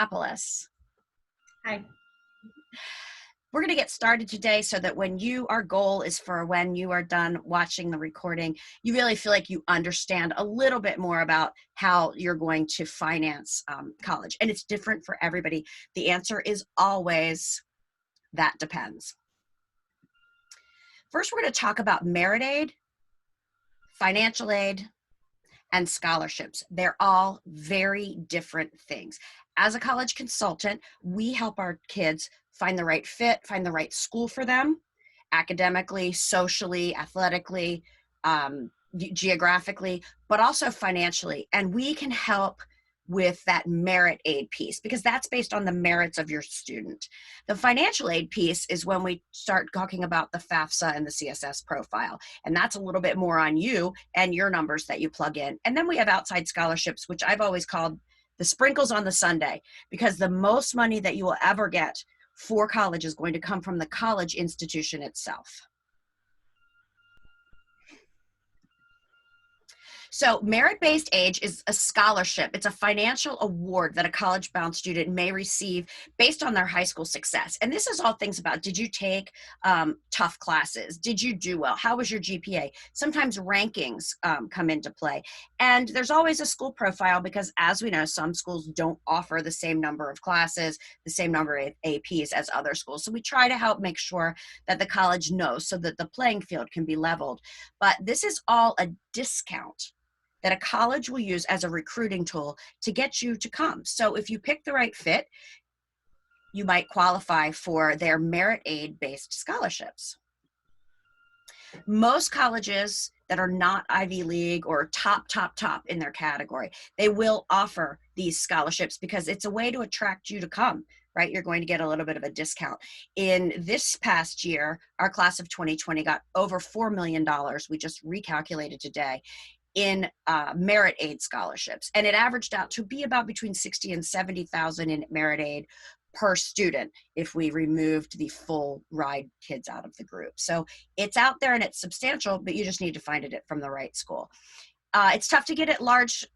Annapolis. Hi. We're going to get started today so that our goal is for when you are done watching the recording, you really feel like you understand a little bit more about how you're going to finance college. And it's different for everybody. The answer is always, that depends. First, we're going to talk about merit aid, financial aid, and scholarships. They're all very different things. As a college consultant, we help our kids find the right fit, find the right school for them, academically, socially, athletically, geographically, but also financially. And we can help with that merit aid piece because that's based on the merits of your student. The financial aid piece is when we start talking about the FAFSA and the CSS profile. And that's a little bit more on you and your numbers that you plug in. And then we have outside scholarships, which I've always called the sprinkles on the sundae, because the most money that you will ever get for college is going to come from the college institution itself. So merit-based aid is a scholarship. It's a financial award that a college-bound student may receive based on their high school success. And this is all things about, did you take tough classes? Did you do well? How was your GPA? Sometimes rankings come into play. And there's always a school profile because, as we know, some schools don't offer the same number of classes, the same number of APs as other schools. So we try to help make sure that the college knows so that the playing field can be leveled. But this is all a discount that a college will use as a recruiting tool to get you to come. So if you pick the right fit, you might qualify for their merit aid based scholarships. Most colleges that are not Ivy League or top in their category, they will offer these scholarships because it's a way to attract you to come, right? You're going to get a little bit of a discount. In this past year, our class of 2020 got over $4 million. We just recalculated today in merit aid scholarships. And it averaged out to be about between 60 and 70,000 in merit aid per student if we removed the full ride kids out of the group. So it's out there and it's substantial, but you just need to find it from the right school. It's tough to get at large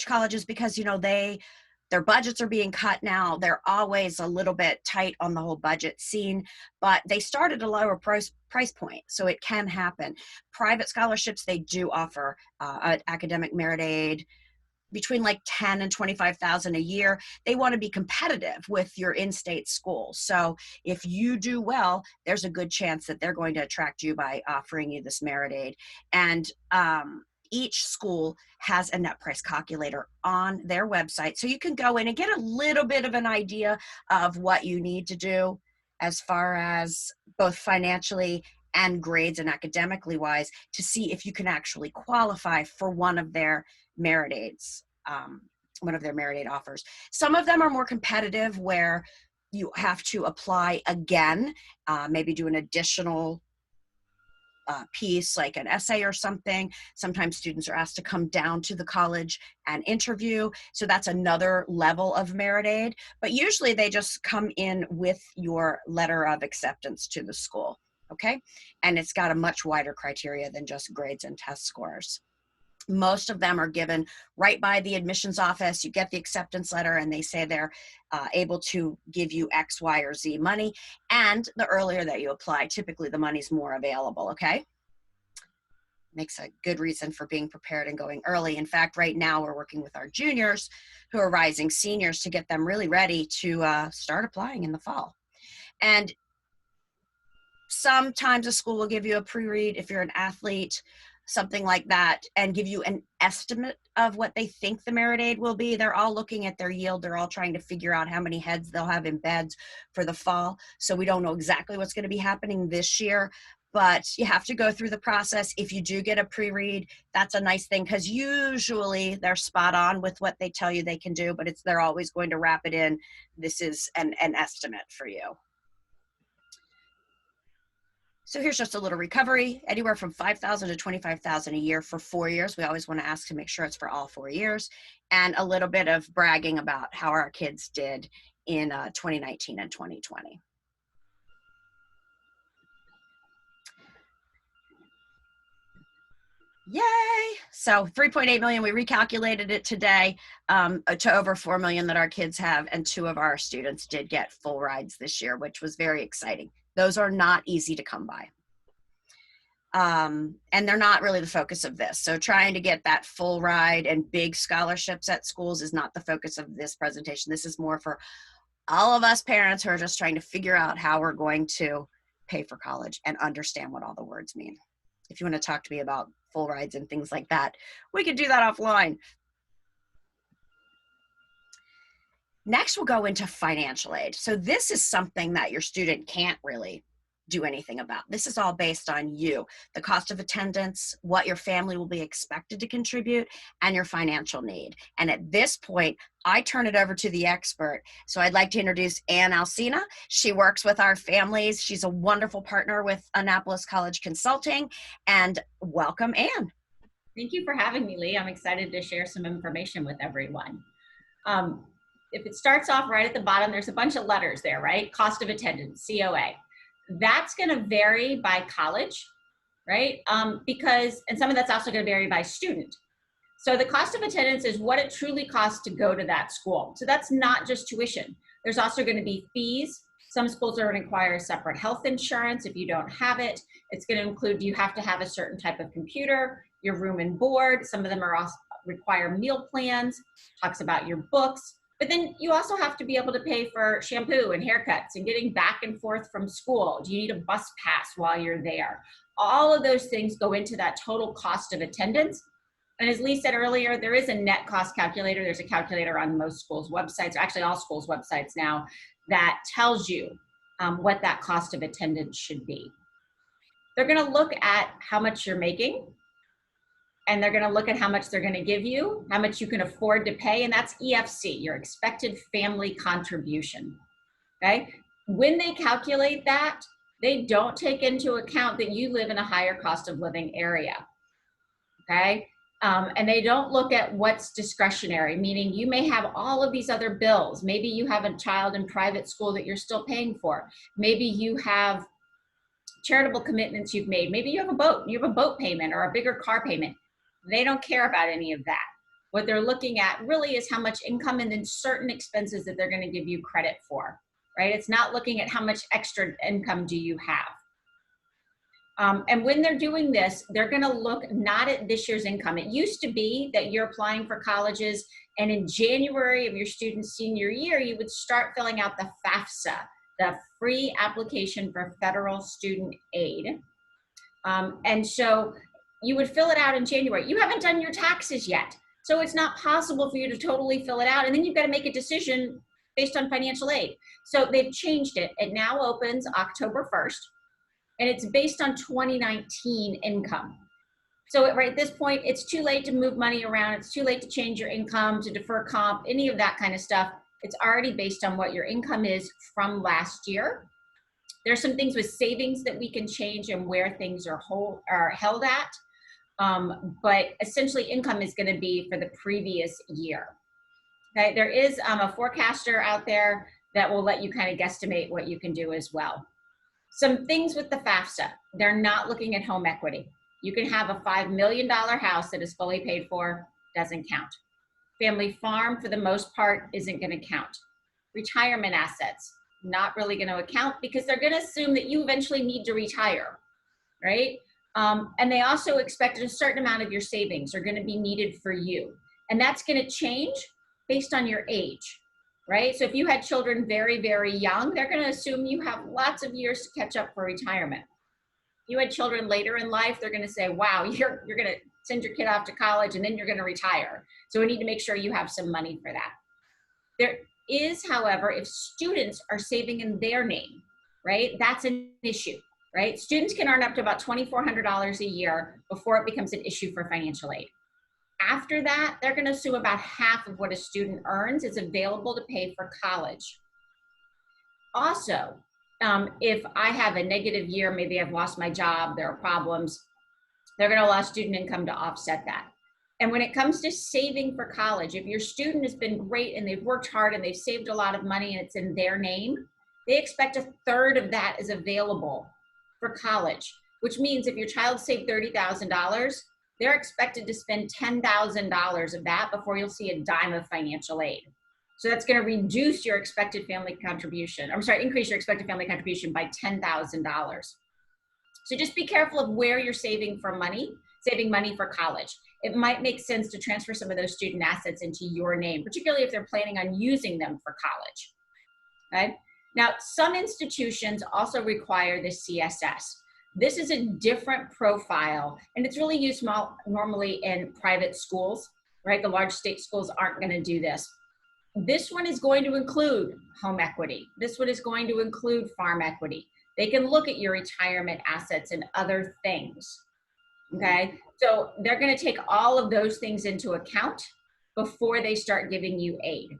colleges because, you know, their budgets are being cut now. They're always a little bit tight on the whole budget scene, but they start at a lower price point, so it can happen. Private scholarships, they do offer academic merit aid between like 10 and 25,000 a year. They want to be competitive with your in-state school. So if you do well, there's a good chance that they're going to attract you by offering you this merit aid. And each school has a net price calculator on their website. So you can go in and get a little bit of an idea of what you need to do as far as both financially and grades and academically wise to see if you can actually qualify for one of their merit aids, one of their merit aid offers. Some of them are more competitive where you have to apply again, maybe do an additional piece like an essay or something. Sometimes students are asked to come down to the college and interview. So that's another level of merit aid. But usually they just come in with your letter of acceptance to the school. Okay. And it's got a much wider criteria than just grades and test scores. Most of them are given right by the admissions office. You get the acceptance letter and they say they're able to give you X, Y, or Z money. And the earlier that you apply, typically the money's more available, okay? Makes a good reason for being prepared and going early. In fact, right now we're working with our juniors who are rising seniors to get them really ready to start applying in the fall. And sometimes a school will give you a pre-read if you're an athlete, something like that, and give you an estimate of what they think the merit aid will be. They're all looking at their yield. They're all trying to figure out how many heads they'll have in beds for the fall. So we don't know exactly what's going to be happening this year, but you have to go through the process. If you do get a pre-read, that's a nice thing because usually they're spot on with what they tell you they can do, but they're always going to wrap it in. This is an estimate for you. So here's just a little recovery, anywhere from $5,000 to $25,000 a year for 4 years. We always want to ask to make sure it's for all 4 years, and a little bit of bragging about how our kids did in 2019 and 2020. Yay! So 3.8 million, we recalculated it today to over 4 million that our kids have, and 2 of our students did get full rides this year, which was very exciting. Those are not easy to come by. And they're not really the focus of this. So trying to get that full ride and big scholarships at schools is not the focus of this presentation. This is more for all of us parents who are just trying to figure out how we're going to pay for college and understand what all the words mean. If you want to talk to me about full rides and things like that, we could do that offline. Next, we'll go into financial aid. So this is something that your student can't really do anything about. This is all based on you, the cost of attendance, what your family will be expected to contribute, and your financial need. And at this point, I turn it over to the expert. So I'd like to introduce Alsina. She works with our families. She's a wonderful partner with Annapolis College Consulting. And welcome, Ann. Thank you for having me, Lee. I'm excited to share some information with everyone. If it starts off right at the bottom, there's a bunch of letters there, right? Cost of attendance, COA. That's going to vary by college, right? And some of that's also going to vary by student. So the cost of attendance is what it truly costs to go to that school. So that's not just tuition. There's also going to be fees. Some schools are going to require separate health insurance if you don't have it. It's going to include, you have to have a certain type of computer, your room and board. Some of them are also require meal plans, talks about your books. But then you also have to be able to pay for shampoo and haircuts and getting back and forth from school. Do you need a bus pass while you're there? All of those things go into that total cost of attendance. And as Lee said earlier, there is a net cost calculator. There's a calculator on most schools' websites, actually all schools' websites now, that tells you what that cost of attendance should be. They're going to look at how much you're making, and they're going to look at how much they're going to give you, how much you can afford to pay, and that's EFC, your expected family contribution, okay? When they calculate that, they don't take into account that you live in a higher cost of living area, okay? And they don't look at what's discretionary, meaning you may have all of these other bills. Maybe you have a child in private school that you're still paying for. Maybe you have charitable commitments you've made. Maybe you have a boat, you have a boat payment or a bigger car payment. They don't care about any of that. What they're looking at really is how much income and then certain expenses that they're going to give you credit for, right? It's not looking at how much extra income do you have. And when they're doing this, they're going to look not at this year's income. It used to be that you're applying for colleges, and in January of your student's senior year, you would start filling out the FAFSA, the free application for federal student aid. And so you would fill it out in January. You haven't done your taxes yet, so it's not possible for you to totally fill it out. And then you've got to make a decision based on financial aid. So they've changed it. It now opens October 1st, and it's based on 2019 income. So right at this point, it's too late to move money around. It's too late to change your income, to defer comp, any of that kind of stuff. It's already based on what your income is from last year. There's some things with savings that we can change and where things are held at. But essentially income is going to be for the previous year. Okay, there is a forecaster out there that will let you kind of guesstimate what you can do as well. Some things with the FAFSA, they're not looking at home equity. You can have a $5 million house that is fully paid for, doesn't count. Family farm, for the most part, isn't going to count. Retirement assets, not really going to account because they're going to assume that you eventually need to retire, right? And they also expect a certain amount of your savings are going to be needed for you. And that's going to change based on your age, right? So if you had children very, very young, they're going to assume you have lots of years to catch up for retirement. If you had children later in life, they're going to say, wow, you're going to send your kid off to college and then you're going to retire. So we need to make sure you have some money for that. There is, however, if students are saving in their name, right, that's an issue, right? Students can earn up to about $2,400 a year before it becomes an issue for financial aid. After that, they're going to assume about half of what a student earns is available to pay for college. Also, if I have a negative year, maybe I've lost my job, there are problems, they're going to allow student income to offset that. And when it comes to saving for college, if your student has been great and they've worked hard and they've saved a lot of money and it's in their name, they expect a third of that is available for college, which means if your child saved $30,000, they're expected to spend $10,000 of that before you'll see a dime of financial aid. So that's going to reduce your expected family contribution. I'm sorry, increase your expected family contribution by $10,000. So just be careful of where you're saving money for college. It might make sense to transfer some of those student assets into your name, particularly if they're planning on using them for college. Okay? Now, some institutions also require the CSS. This is a different profile, and it's really used normally in private schools, right? The large state schools aren't going to do this. This one is going to include home equity. This one is going to include farm equity. They can look at your retirement assets and other things, okay? So they're going to take all of those things into account before they start giving you aid.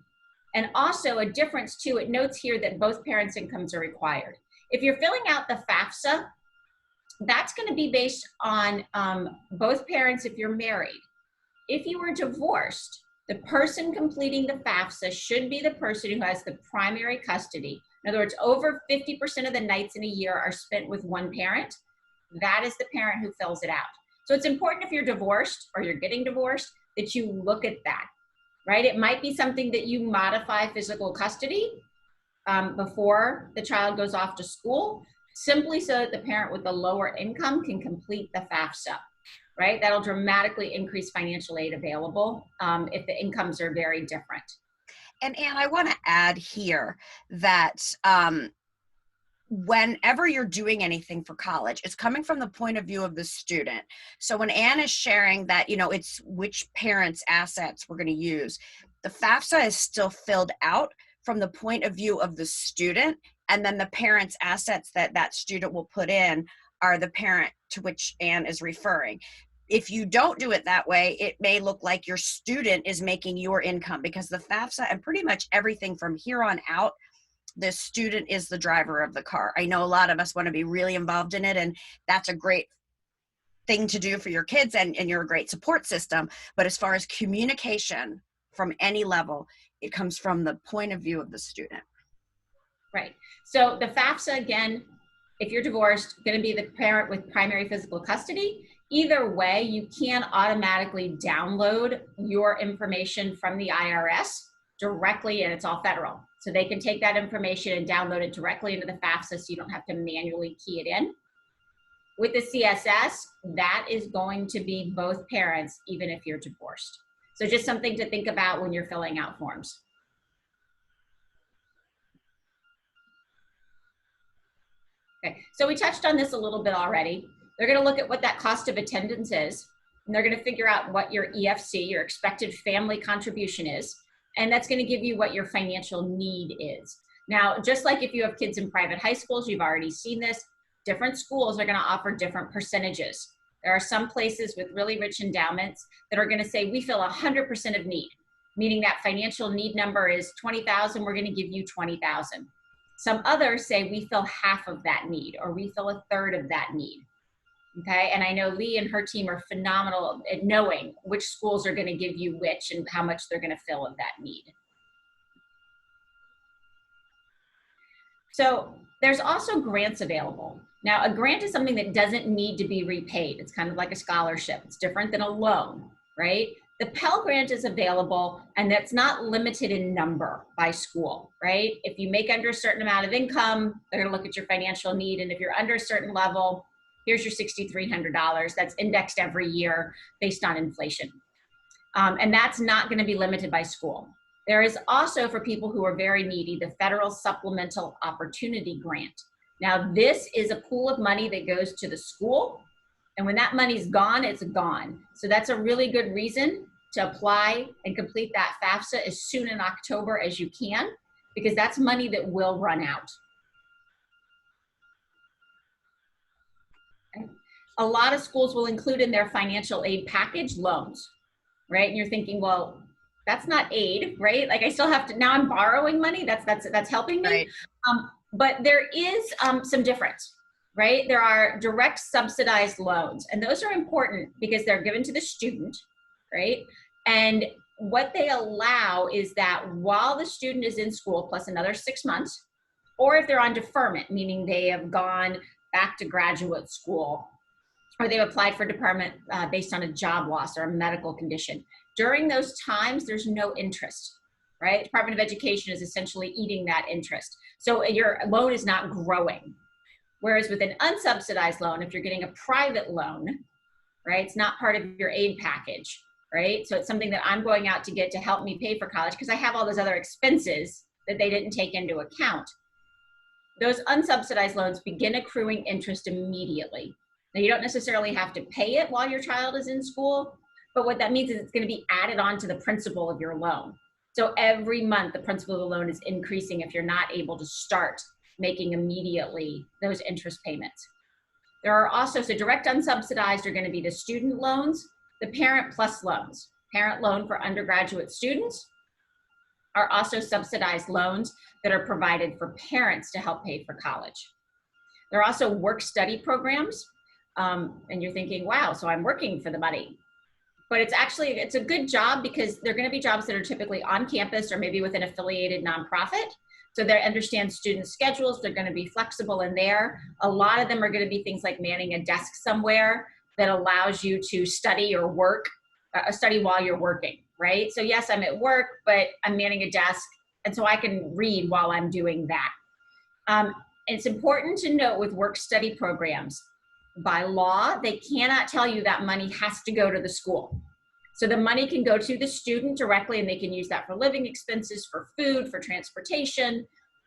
And also a difference too, it notes here that both parents' incomes are required. If you're filling out the FAFSA, that's going to be based on both parents if you're married. If you were divorced, the person completing the FAFSA should be the person who has the primary custody. In other words, over 50% of the nights in a year are spent with one parent. That is the parent who fills it out. So it's important if you're divorced or you're getting divorced that you look at that, right? It might be something that you modify physical custody before the child goes off to school, simply so that the parent with the lower income can complete the FAFSA, right? That'll dramatically increase financial aid available if the incomes are very different. And Anne, I want to add here that whenever you're doing anything for college, it's coming from the point of view of the student. So when Anne is sharing that, it's which parents' assets we're going to use, the FAFSA is still filled out from the point of view of the student, and then the parents' assets that student will put in are the parent to which Anne is referring. If you don't do it that way, it may look like your student is making your income, because the FAFSA and pretty much everything from here on out, the student is the driver of the car. I know a lot of us want to be really involved in it, and that's a great thing to do for your kids, and you're a great support system. But as far as communication from any level, it comes from the point of view of the student. Right. So the FAFSA, again, if you're divorced, going to be the parent with primary physical custody. Either way, you can automatically download your information from the IRS directly, and it's all federal. So they can take that information and download it directly into the FAFSA, so you don't have to manually key it in. With the CSS, that is going to be both parents, even if you're divorced. So just something to think about when you're filling out forms. Okay, so we touched on this a little bit already. They're going to look at what that cost of attendance is, and they're going to figure out what your EFC, your expected family contribution is, and that's going to give you what your financial need is. Now, just like if you have kids in private high schools, you've already seen this, different schools are going to offer different percentages. There are some places with really rich endowments that are going to say, we fill 100% of need, meaning that financial need number is 20,000, we're going to give you 20,000. Some others say we fill half of that need, or we fill a third of that need. Okay, and I know Lee and her team are phenomenal at knowing which schools are going to give you which and how much they're going to fill of that need. So there's also grants available. Now, a grant is something that doesn't need to be repaid. It's kind of like a scholarship. It's different than a loan, right? The Pell Grant is available, and that's not limited in number by school, right? If you make under a certain amount of income, they're going to look at your financial need, and if you're under a certain level, here's your $6,300. That's indexed every year based on inflation. And that's not going to be limited by school. There is also, for people who are very needy, the Federal Supplemental Opportunity Grant. Now, this is a pool of money that goes to the school, and when that money's gone, it's gone. So that's a really good reason to apply and complete that FAFSA as soon in October as you can, because that's money that will run out. Okay. A lot of schools will include in their financial aid package loans, right? And you're thinking, well, that's not aid, right? Like I still have to, now I'm borrowing money, that's helping me. Right. But there is some difference, right? There are direct subsidized loans, and those are important because they're given to the student, right? And what they allow is that while the student is in school plus another 6 months, or if they're on deferment, meaning they have gone back to graduate school, or they've applied for department based on a job loss or a medical condition. During those times, there's no interest, right? Department of Education is essentially eating that interest. So your loan is not growing. Whereas with an unsubsidized loan, if you're getting a private loan, right, it's not part of your aid package, right? So it's something that I'm going out to get to help me pay for college because I have all those other expenses that they didn't take into account. Those unsubsidized loans begin accruing interest immediately. Now, you don't necessarily have to pay it while your child is in school, but what that means is it's going to be added on to the principal of your loan. So every month, the principal of the loan is increasing if you're not able to start making immediately those interest payments. There are also, so direct unsubsidized are going to be the student loans, the parent plus loans. Parent loan for undergraduate students are also subsidized loans that are provided for parents to help pay for college. There are also work-study programs, and you're thinking, wow, so I'm working for the money. But it's a good job because they're going to be jobs that are typically on campus or maybe with an affiliated nonprofit. So they understand student schedules. They're going to be flexible in there. A lot of them are going to be things like manning a desk somewhere that allows you to study or work, study while you're working, right? So yes, I'm at work, but I'm manning a desk. And so I can read while I'm doing that. It's important to note with work-study programs, by law, they cannot tell you that money has to go to the school. So the money can go to the student directly and they can use that for living expenses, for food, for transportation,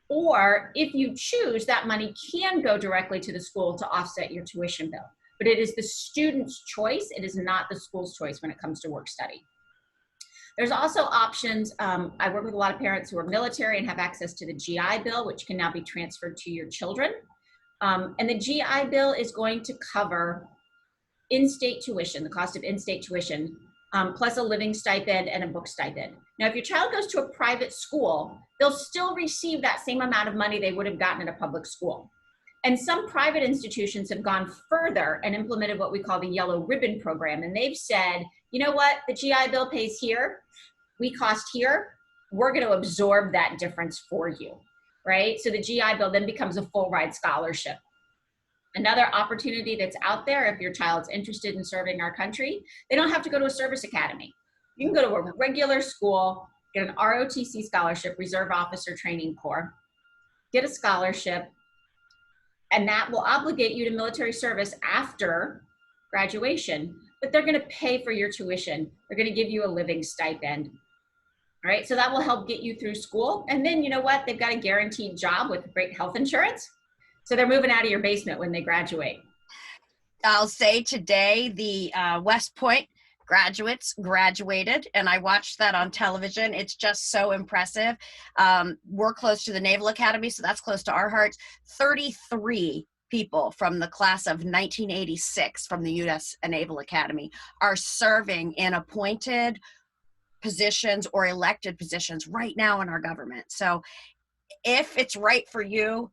or if you choose, that money can go directly to the school to offset your tuition bill. But it is the student's choice. It is not the school's choice when it comes to work study. There's also options. I work with a lot of parents who are military and have access to the GI Bill, which can now be transferred to your children. And the GI Bill is going to cover in-state tuition, the cost of in-state tuition, plus a living stipend and a book stipend. Now, if your child goes to a private school, they'll still receive that same amount of money they would have gotten in a public school. And some private institutions have gone further and implemented what we call the yellow ribbon program. And they've said, you know what, the GI Bill pays here, we cost here, we're going to absorb that difference for you, right? So the GI Bill then becomes a full ride scholarship. Another opportunity that's out there, if your child's interested in serving our country, they don't have to go to a service academy. You can go to a regular school, get an ROTC scholarship, Reserve Officer Training Corps, get a scholarship, and that will obligate you to military service after graduation, but they're going to pay for your tuition. They're going to give you a living stipend. All right, so that will help get you through school. And then you know what? They've got a guaranteed job with great health insurance. So they're moving out of your basement when they graduate. I'll say today the West Point graduates graduated, and I watched that on television. It's just so impressive. We're close to the Naval Academy, so that's close to our hearts. 33 people from the class of 1986 from the U.S. Naval Academy are serving in appointed positions or elected positions right now in our government. So if it's right for you,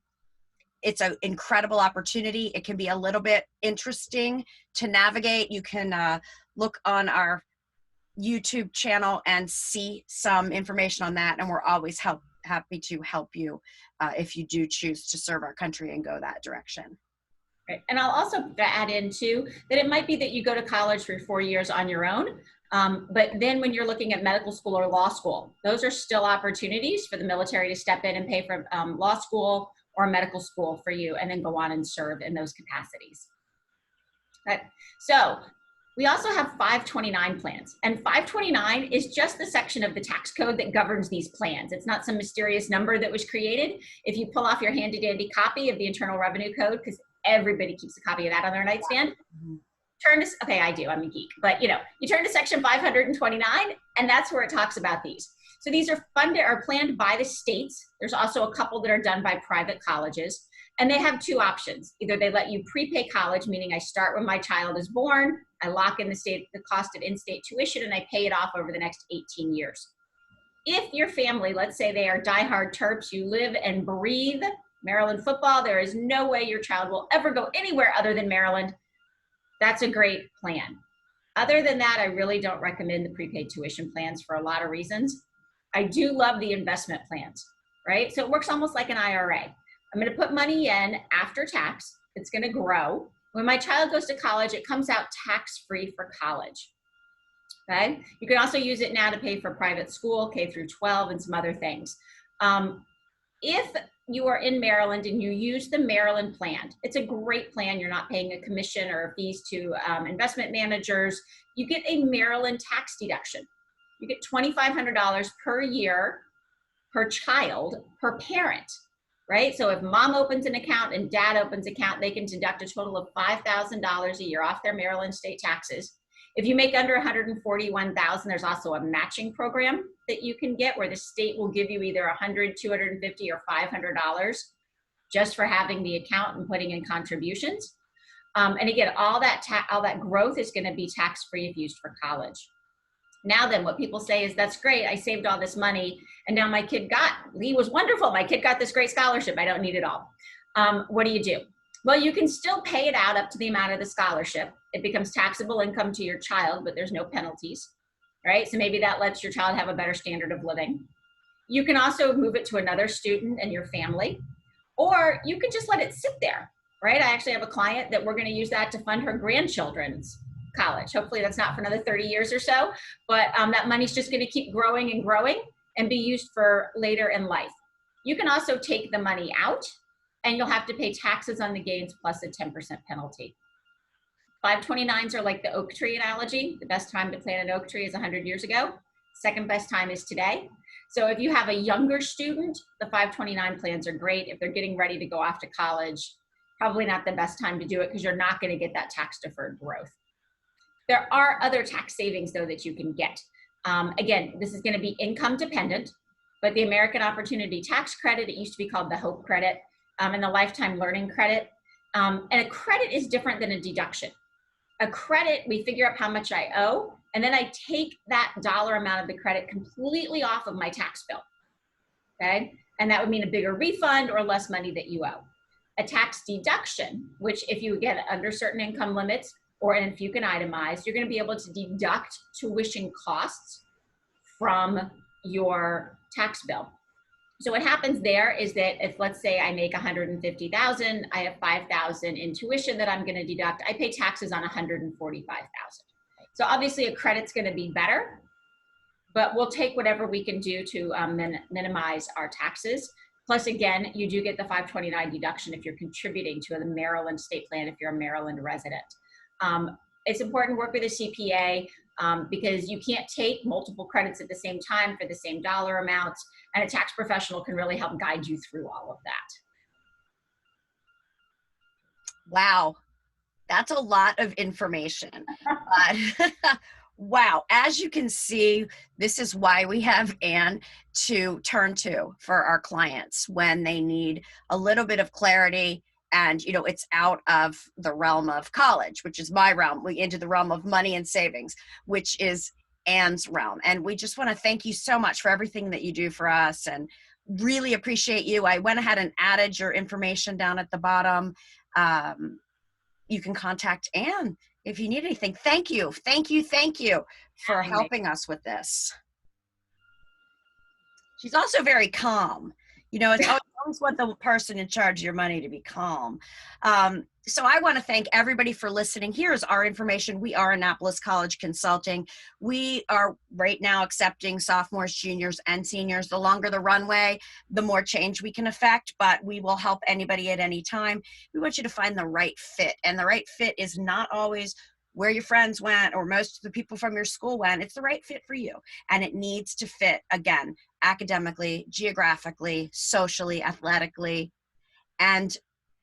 it's an incredible opportunity. It can be a little bit interesting to navigate. You can look on our YouTube channel and see some information on that. And we're always happy to help you if you do choose to serve our country and go that direction. Right. And I'll also add in too, that it might be that you go to college for 4 years on your own. But then when you're looking at medical school or law school, those are still opportunities for the military to step in and pay for law school or medical school for you and then go on and serve in those capacities. Okay. So we also have 529 plans, and 529 is just the section of the tax code that governs these plans. It's not some mysterious number that was created. If you pull off your handy dandy copy of the Internal Revenue Code, because everybody keeps a copy of that on their nightstand, turn to, okay, I do, I'm a geek, but you turn to section 529, and that's where it talks about these. So these are funded or planned by the states. There's also a couple that are done by private colleges. And they have two options. Either they let you prepay college, meaning I start when my child is born, I lock in the cost of in-state tuition, and I pay it off over the next 18 years. If your family, let's say they are diehard Terps, you live and breathe Maryland football, there is no way your child will ever go anywhere other than Maryland, that's a great plan. Other than that, I really don't recommend the prepaid tuition plans for a lot of reasons. I do love the investment plans, right? So it works almost like an IRA. I'm going to put money in after tax. It's going to grow. When my child goes to college, it comes out tax-free for college. Okay. You can also use it now to pay for private school, K through 12, and some other things. If you are in Maryland and you use the Maryland plan, it's a great plan. You're not paying a commission or fees to investment managers. You get a Maryland tax deduction. You get $2,500 per year, per child, per parent, right? So if mom opens an account and dad opens an account, they can deduct a total of $5,000 a year off their Maryland state taxes. If you make under 141,000, there's also a matching program that you can get where the state will give you either 100, 250, or $500 just for having the account and putting in contributions. And again, all that growth is going to be tax-free if used for college. Now then, what people say is, that's great, I saved all this money, and now my kid Lee was wonderful, my kid got this great scholarship, I don't need it all. What do? Well, you can still pay it out up to the amount of the scholarship. It becomes taxable income to your child, but there's no penalties, right? So maybe that lets your child have a better standard of living. You can also move it to another student in your family, or you can just let it sit there, right? I actually have a client that we're going to use that to fund her grandchildren's college. Hopefully that's not for another 30 years or so, but that money's just going to keep growing and growing and be used for later in life. You can also take the money out and you'll have to pay taxes on the gains plus a 10% penalty. 529s are like the oak tree analogy. The best time to plant an oak tree is 100 years ago. Second best time is today. So if you have a younger student, the 529 plans are great. If they're getting ready to go off to college, probably not the best time to do it because you're not going to get that tax deferred growth. There are other tax savings though that you can get. Again, this is going to be income dependent, but the American Opportunity Tax Credit, it used to be called the HOPE credit, and the Lifetime Learning Credit. And a credit is different than a deduction. A credit, we figure out how much I owe, and then I take that dollar amount of the credit completely off of my tax bill, okay? And that would mean a bigger refund or less money that you owe. A tax deduction, which if you get under certain income limits, or if you can itemize, you're gonna be able to deduct tuition costs from your tax bill. So what happens there is that if, let's say I make 150,000, I have 5,000 in tuition that I'm going to deduct, I pay taxes on 145,000. So obviously a credit's going to be better, but we'll take whatever we can do to minimize our taxes. Plus again, you do get the 529 deduction if you're contributing to the Maryland state plan, if you're a Maryland resident. It's important to work with a CPA because you can't take multiple credits at the same time for the same dollar amounts, and a tax professional can really help guide you through all of that. Wow, that's a lot of information. Wow, as you can see, this is why we have Ann to turn to for our clients when they need a little bit of clarity. And, you know, it's out of the realm of college, which is my realm. We into the realm of money and savings, which is Ann's realm. And we just want to thank you so much for everything that you do for us and really appreciate you. I went ahead and added your information down at the bottom. You can contact Ann if you need anything. Thank you. Thank you. Thank you for helping us with this. She's also very calm. You know, it's always want the person in charge of your money to be calm. So I want to thank everybody for listening. Here's our information. We are Annapolis College Consulting. We are right now accepting sophomores, juniors, and seniors. The longer the runway, the more change we can affect, but we will help anybody at any time. We want you to find the right fit, and the right fit is not always where your friends went or most of the people from your school went. It's the right fit for you, and it needs to fit, again, academically, geographically, socially, athletically, and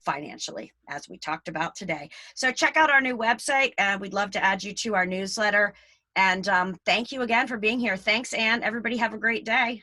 financially, as we talked about today. So check out our new website, and we'd love to add you to our newsletter. And thank you again for being here. Thanks, Ann. Everybody have a great day.